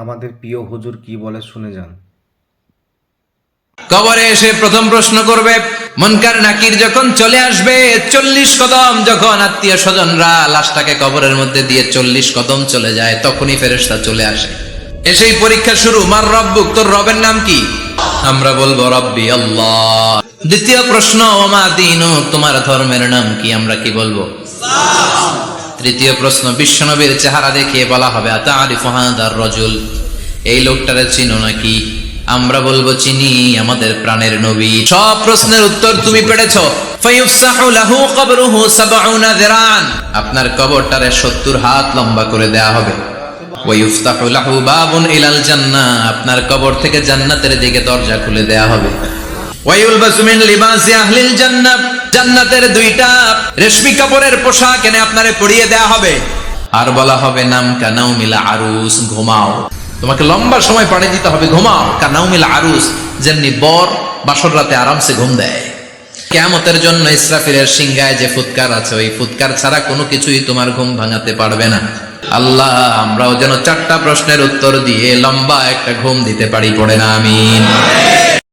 আমাদের প্রিয় হুজুর কি বলে শুনে যান। কবরে এসে প্রথম প্রশ্ন করবে, মুনকার নাকির যখন চলে আসবে 40 কদম, যখন আত্মীয় স্বজনরা লাশটাকে কবরের মধ্যে দিয়ে 40 কদম চলে যায়, তখনই ফেরেশতা চলে আসে। এসেই পরীক্ষা শুরু, মার রব্বুক, তোর রবের নাম কি? আমরা বলবো রব্বি আল্লাহ। দ্বিতীয় প্রশ্ন, ওমা দীনুক, তোমার ধর্মের নাম কি? আমরা কি বলবো? ইসলাম। তৃতীয় প্রশ্ন, বিশ্বনবীর চেহারা দেখিয়ে বলা হবে, আতারিফু হাদার রাজুল, এই লোকটারে চিনো নাকি? আমরা বলবো চিনি, আমাদের প্রাণের নবী। সব প্রশ্নের উত্তর তুমি পেরেছো। ফায়ুফসাহু লাহু কবরুহু 70 যিরান, আপনার কবরটারে 70 হাত লম্বা করে দেয়া হবে। ওয়ায়ুফতাহু লাহু বাবুন ইলাল জান্নাহ, আপনার কবর থেকে জান্নাতের দিকে দরজা খুলে দেয়া হবে। ওয়ায়ুলবাসু মিন লিবাসি আহলিল জান্নাহ, জান্নাতের 2টা রেশমি কাপড়ের পোশাক এনে আপনারে পরিয়ে দেয়া হবে। আর বলা হবে, নাম কানাউমিল আরুস, ঘুমাও। তোমাকে লম্বা সময় পাড়ি দিতে হবে, ঘুমাও। কানাউমিল আরুস, যেমনি বর বাসর রাতে আরামসে ঘুম দেয়। কিয়ামতের জন্য ইসরাফিলের সিংহায় যে ফুৎকার আছে, ওই ফুৎকার ছাড়া কোনো কিছুই তোমার ঘুম ভাঙাতে পারবে না। আল্লাহ, আমরাও যেন 4টা প্রশ্নের উত্তর দিয়ে লম্বা একটা ঘুম দিতে পারি, পড়ে না আমিন।